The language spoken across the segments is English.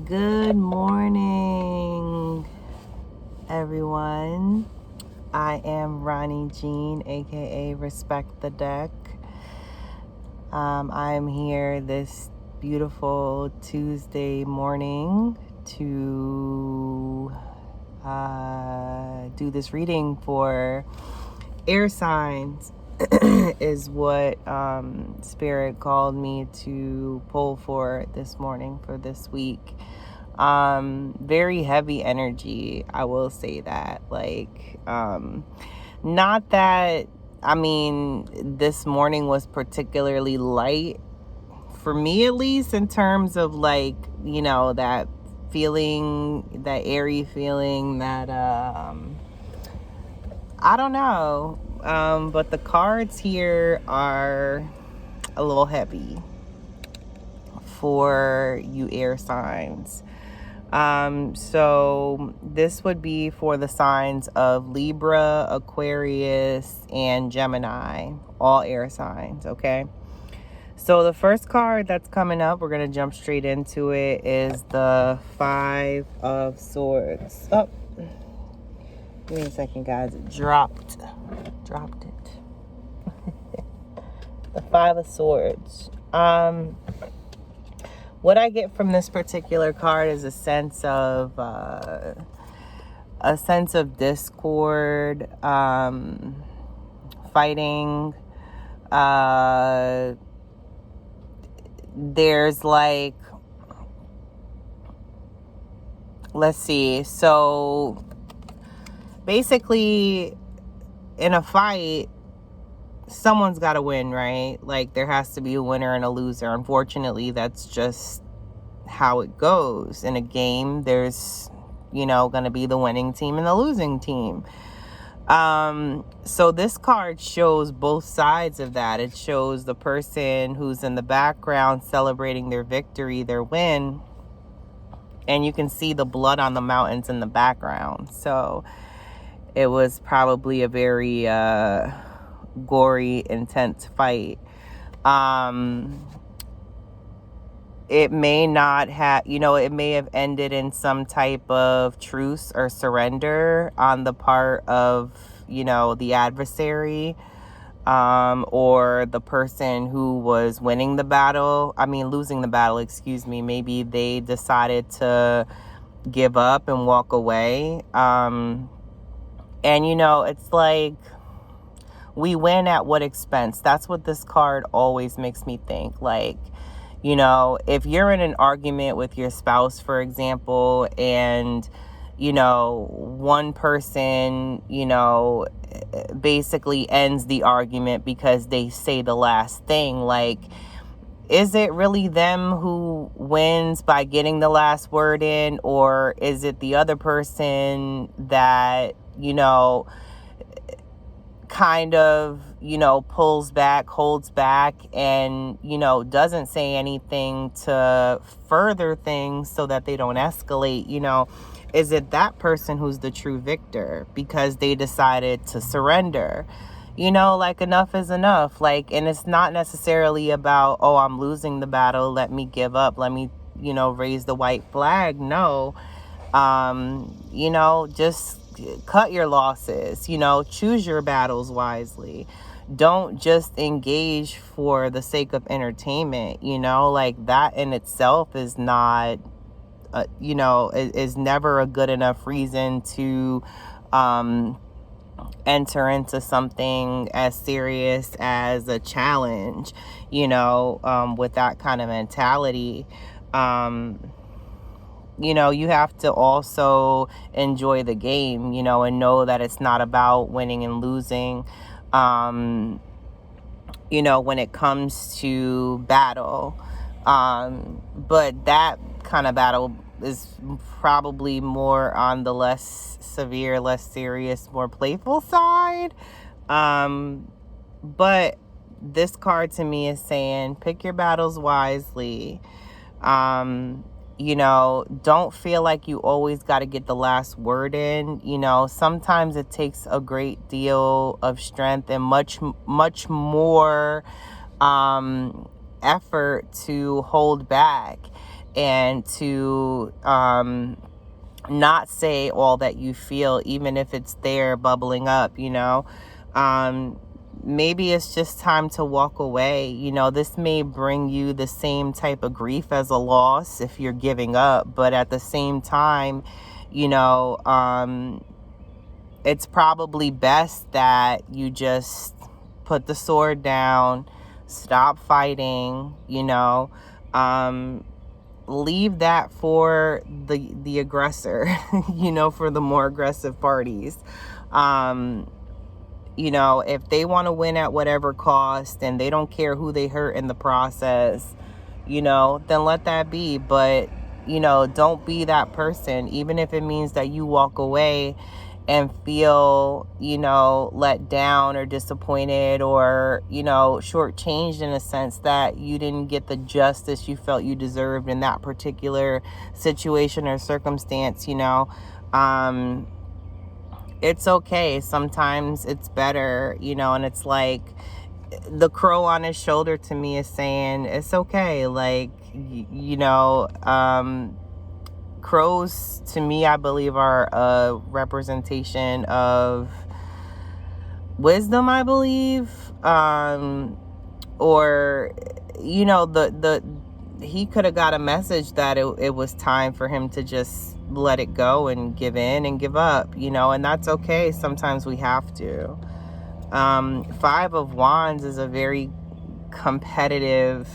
Good morning, everyone. I am Ronnie Jean, aka Respect the Deck. I'm here this beautiful Tuesday morning to do this reading for air signs. Is what Spirit called me to pull for this morning for this week. Very heavy energy, I will say that. Not that, this morning was particularly light for me, at least in terms of that feeling, that airy feeling that I don't know. But the cards here are a little heavy for you air signs. So this would be for the signs of Libra, Aquarius, and Gemini, all air signs, okay? So the first card that's coming up, we're going to jump straight into it, is the Five of Swords. Oh, give me a second, guys. It dropped it. The Five of Swords. What I get from this particular card is a sense of discord, fighting. There's let's see. So basically, in a fight, someone's got to win, right? Like, there has to be a winner and a loser. Unfortunately, that's just how it goes. In a game, there's, going to be the winning team and the losing team. So this card shows both sides of that. It shows the person who's in the background celebrating their victory, their win, and you can see the blood on the mountains in the background. So it was probably a very gory, intense fight. It may not have, it may have ended in some type of truce or surrender on the part of, the adversary, or the person who was losing the battle, maybe they decided to give up and walk away. And, it's like, we win at what expense? That's what this card always makes me think. Like, if you're in an argument with your spouse, for example, and, one person, basically ends the argument because they say the last thing, like, is it really them who wins by getting the last word in, or is it the other person that, kind of, pulls back, holds back, and, doesn't say anything to further things so that they don't escalate? Is it that person who's the true victor because they decided to surrender? Enough is enough. And it's not necessarily about, oh, I'm losing the battle, let me give up, let me, raise the white flag. No. Just cut your losses, choose your battles wisely. Don't just engage for the sake of entertainment, that in itself is not, is never a good enough reason to enter into something as serious as a challenge, with that kind of mentality. You have to also enjoy the game, and know that it's not about winning and losing, when it comes to battle. But that kind of battle is probably more on the less severe, less serious, more playful side. But this card to me is saying, pick your battles wisely. Don't feel like you always got to get the last word in. Sometimes it takes a great deal of strength and much more effort to hold back. and to not say all that you feel, even if it's there bubbling up, maybe it's just time to walk away. This may bring you the same type of grief as a loss if you're giving up, but at the same time, it's probably best that you just put the sword down, stop fighting, leave that for the aggressor, for the more aggressive parties. If they want to win at whatever cost and they don't care who they hurt in the process, then let that be. But, don't be that person, even if it means that you walk away and feel, let down or disappointed or, shortchanged in a sense that you didn't get the justice you felt you deserved in that particular situation or circumstance. It's okay. Sometimes it's better, and it's like the crow on his shoulder to me is saying, it's okay. Like, crows to me, I believe, are a representation of wisdom, I believe. Or, he could have got a message that it was time for him to just let it go and give in and give up, and that's okay. Sometimes we have to. Five of Wands is a very competitive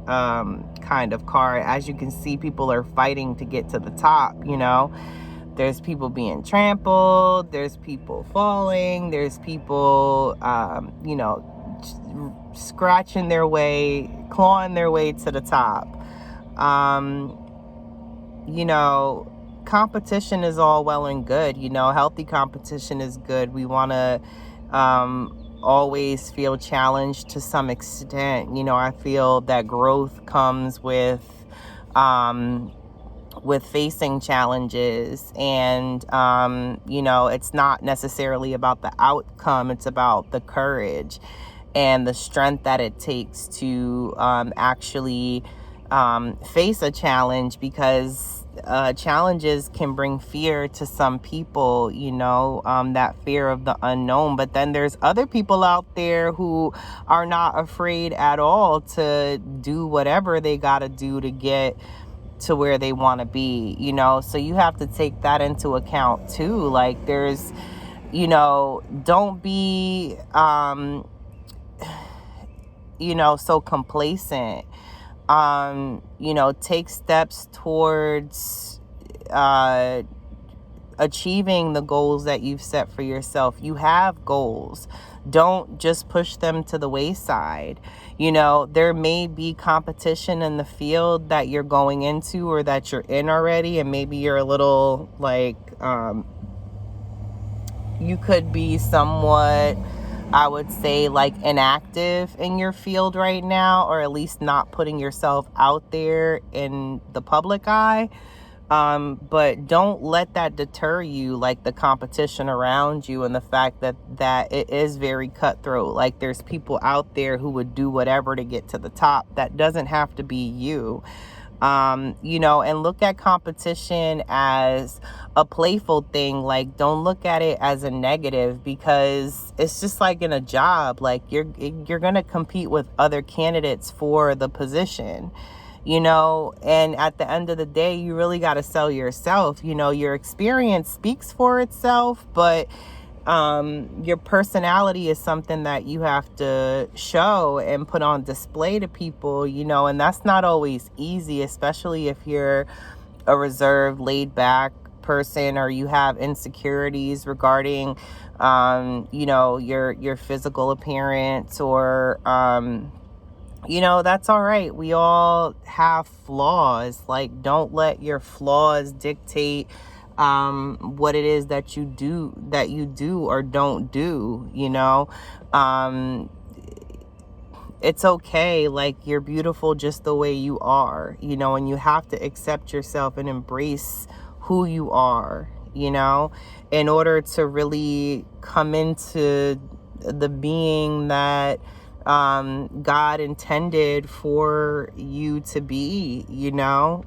kind of card. As you can see, people are fighting to get to the top. There's people being trampled, there's people falling, there's people scratching their way, clawing their way to the top. Competition is all well and good. Healthy competition is good. We want to always feel challenged to some extent. I feel that growth comes with facing challenges, and it's not necessarily about the outcome. It's about the courage and the strength that it takes to actually face a challenge, because challenges can bring fear to some people, that fear of the unknown. But then there's other people out there who are not afraid at all to do whatever they got to do to get to where they want to be, so you have to take that into account too. Like, there's, don't be, so complacent. Take steps towards achieving the goals that you've set for yourself. You have goals. Don't just push them to the wayside. There may be competition in the field that you're going into or that you're in already, and maybe you're a little like, you could be somewhat, I would say, like, inactive in your field right now, or at least not putting yourself out there in the public eye. But don't let that deter you, like the competition around you and the fact that it is very cutthroat. Like, there's people out there who would do whatever to get to the top. That doesn't have to be you. And look at competition as a playful thing. Like, don't look at it as a negative, because it's just like in a job. Like, you're going to compete with other candidates for the position, and at the end of the day, you really got to sell yourself. Your experience speaks for itself, but your personality is something that you have to show and put on display to people, and that's not always easy, especially if you're a reserved, laid back person, or you have insecurities regarding, your physical appearance, or, that's all right. We all have flaws. Like, don't let your flaws dictate what it is that you do or don't do. It's okay. Like, you're beautiful just the way you are, and you have to accept yourself and embrace who you are, in order to really come into the being that God intended for you to be, you know.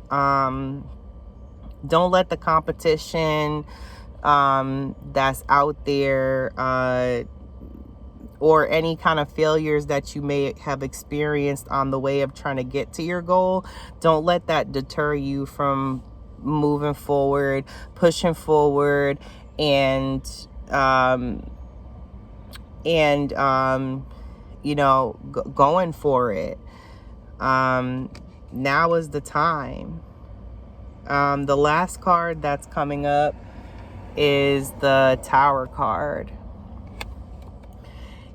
Don't let the competition that's out there, or any kind of failures that you may have experienced on the way of trying to get to your goal, don't let that deter you from moving forward, pushing forward, and you know, going for it. Now is the time. The last card that's coming up is the Tower card.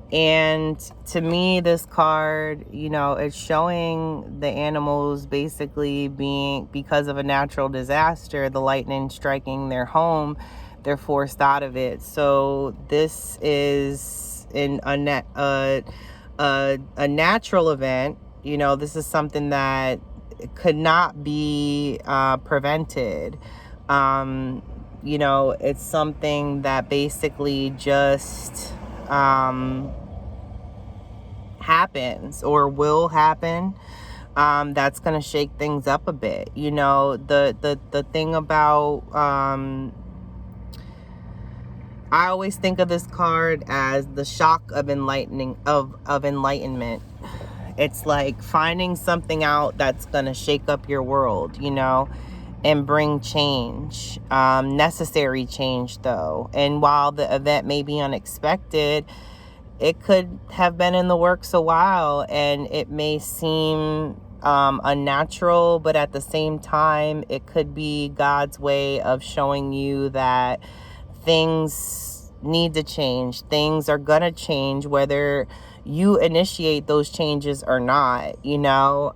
And to me, this card, you know, it's showing the animals basically being, because of a natural disaster, the lightning striking their home, they're forced out of it. So this is a natural event. You know, this is something that could not be prevented. You know, it's something that basically just happens or will happen. That's going to shake things up a bit. You know, the thing about, I always think of this card as the shock of enlightening, of enlightenment. It's like finding something out that's going to shake up your world, you know, and bring change, necessary change though. And while the event may be unexpected, it could have been in the works a while, and it may seem unnatural, but at the same time, it could be God's way of showing you that things need to change. Things are gonna change, whether you initiate those changes or not, you know.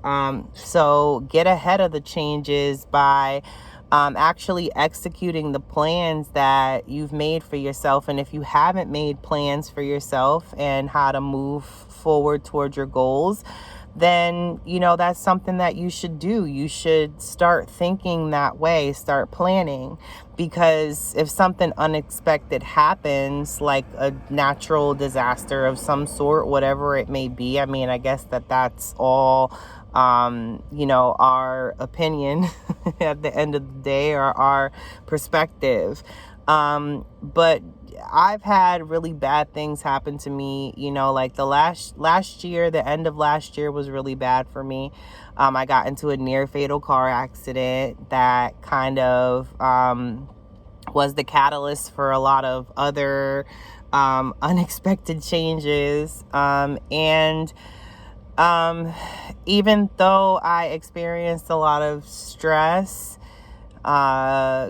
So get ahead of the changes by actually executing the plans that you've made for yourself. And if you haven't made plans for yourself and how to move forward towards your goals, then, you know, that's something that you should do. You should start thinking that way, start planning, because if something unexpected happens, like a natural disaster of some sort, whatever it may be, I mean, I guess that's all, you know, our opinion at the end of the day, or our perspective. But I've had really bad things happen to me, you know, like the last year, the end of last year was really bad for me. I got into a near fatal car accident that kind of was the catalyst for a lot of other unexpected changes. And even though I experienced a lot of stress,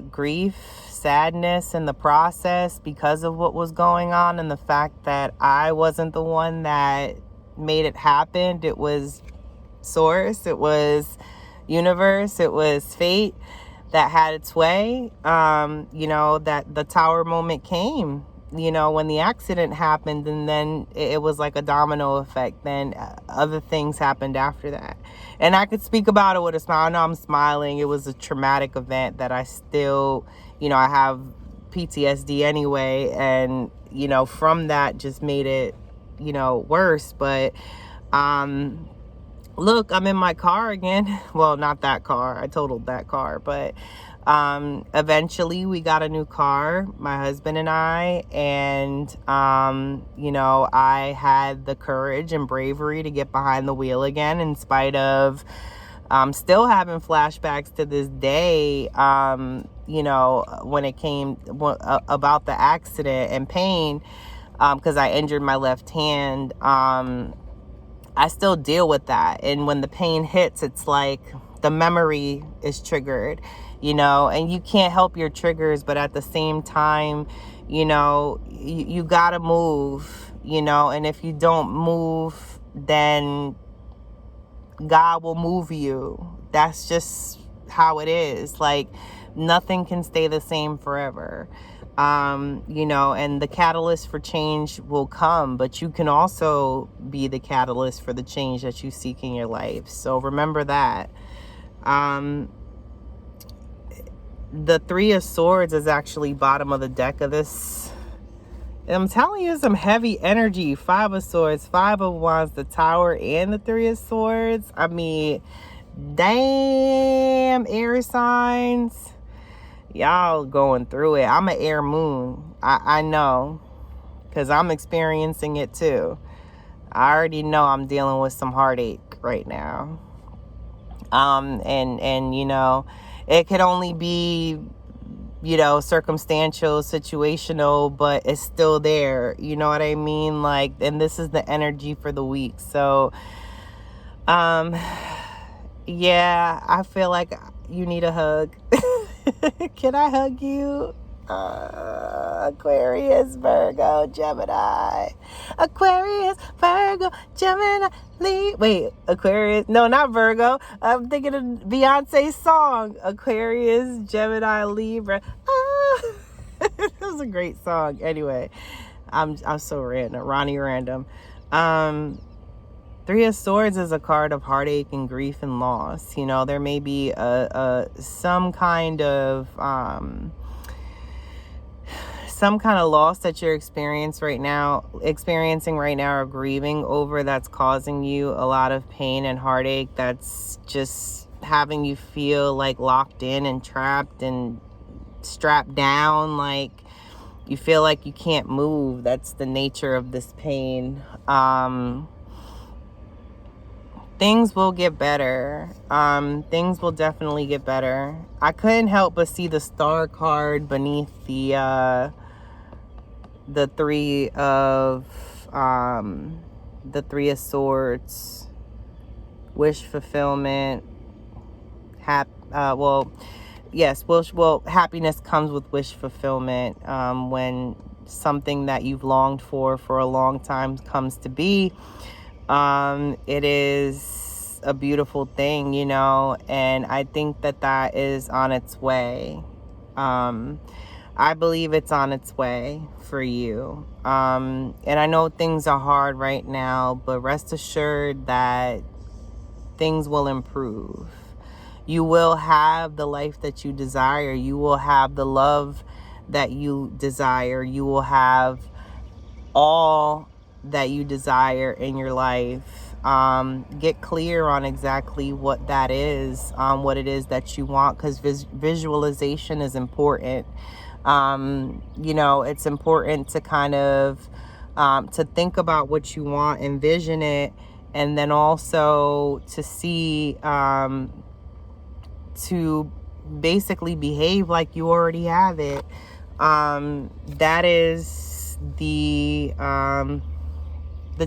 grief, sadness in the process because of what was going on, and the fact that I wasn't the one that made it happen, it was source, it was universe, it was fate that had its way. You know, that the tower moment came, you know, when the accident happened, and then it was like a domino effect. Then other things happened after that. And I could speak about it with a smile. I know I'm smiling. It was a traumatic event that I still, you know, I have PTSD anyway. And, you know, from that just made it, you know, worse. But, look, I'm in my car again. Well, not that car. I totaled that car. But eventually we got a new car, my husband and I. And, you know, I had the courage and bravery to get behind the wheel again, in spite of still having flashbacks to this day, you know, when it came about the accident and pain, because I injured my left hand. I still deal with that. And when the pain hits, it's like the memory is triggered, you know, and you can't help your triggers. But at the same time, you know, you gotta move, you know, and if you don't move, then God will move you. That's just how it is. Like, nothing can stay the same forever. You know, and the catalyst for change will come, but you can also be the catalyst for the change that you seek in your life. So remember that. The Three of Swords is actually bottom of the deck of this I'm telling you, some heavy energy. 5 of Swords, 5 of Wands, the Tower, and the 3 of Swords. I mean, damn, air signs. Y'all going through it. I'm an air moon. I know, because I'm experiencing it too. I already know I'm dealing with some heartache right now. And you know, it could only be, you know, circumstantial, situational, but it's still there. You know what I mean? Like, and this is the energy for the week. So, yeah, I feel like you need a hug. Can I hug you? Aquarius, Virgo, Gemini. Aquarius, Virgo, Gemini, wait, Aquarius, no, not Virgo. I'm thinking of Beyonce's song, Aquarius, Gemini, Libra. That was a great song. Anyway, I'm so random, Ronnie Random. 3 of Swords is a card of heartache and grief and loss. You know, there may be some kind of loss that you're experiencing right now, or grieving over, that's causing you a lot of pain and heartache, that's just having you feel like locked in and trapped and strapped down, like you feel like you can't move. That's the nature of this pain. Things will get better. Things will definitely get better. I couldn't help but see the Star card beneath the 3 of Swords. Wish fulfillment. Happiness comes with wish fulfillment. When something that you've longed for a long time comes to be, it is a beautiful thing, you know, and I think that is on its way. I believe it's on its way for you. And I know things are hard right now, but rest assured that things will improve. You will have the life that you desire. You will have the love that you desire. You will have all that you desire in your life. Get clear on exactly what that is, what it is that you want, because visualization is important. You know, it's important to kind of to think about what you want, envision it, and then also to see, to basically behave like you already have it. That is the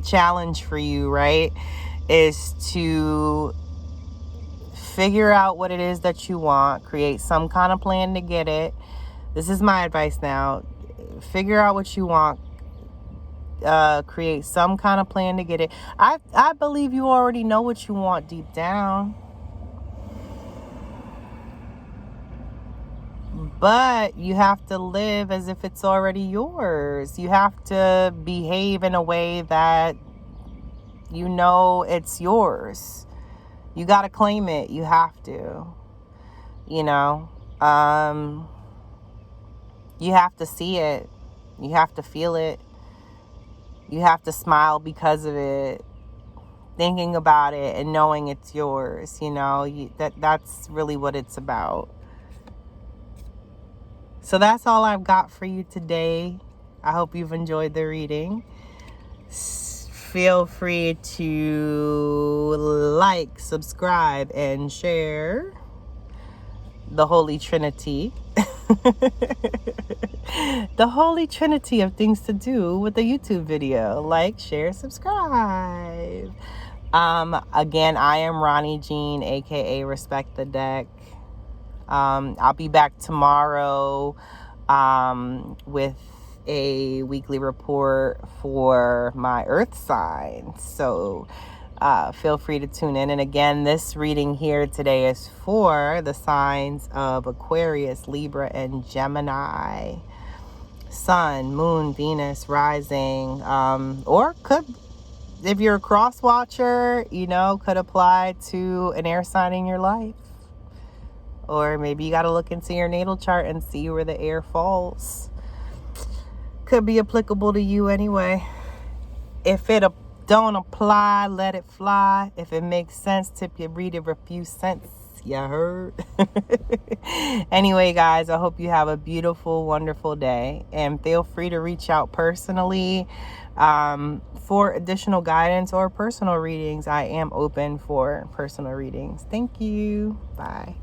challenge for you, right? Is to figure out what it is that you want, create some kind of plan to get it. This is my advice now. Figure out what you want, create some kind of plan to get it. I believe you already know what you want deep down. But you have to live as if it's already yours. You have to behave in a way that you know it's yours. You got to claim it. You have to. You know, you have to see it. You have to feel it. You have to smile because of it, thinking about it and knowing it's yours. You know, that's really what it's about. So that's all I've got for you today. I hope you've enjoyed the reading. Feel free to like, subscribe, and share. The Holy Trinity. The Holy Trinity of things to do with a YouTube video. Like, share, subscribe. Again, I am Ronnie Jean, aka Respect the Deck. I'll be back tomorrow with a weekly report for my earth sign. So feel free to tune in. And again, this reading here today is for the signs of Aquarius, Libra, and Gemini. Sun, Moon, Venus, rising, or could, if you're a cross watcher, you know, could apply to an air sign in your life. Or maybe you got to look into your natal chart and see where the air falls. could be applicable to you anyway. If it don't apply, let it fly. If it makes sense, tip your reader a few cents. You heard? Anyway, guys, I hope you have a beautiful, wonderful day. And feel free to reach out personally for additional guidance or personal readings. I am open for personal readings. Thank you. Bye.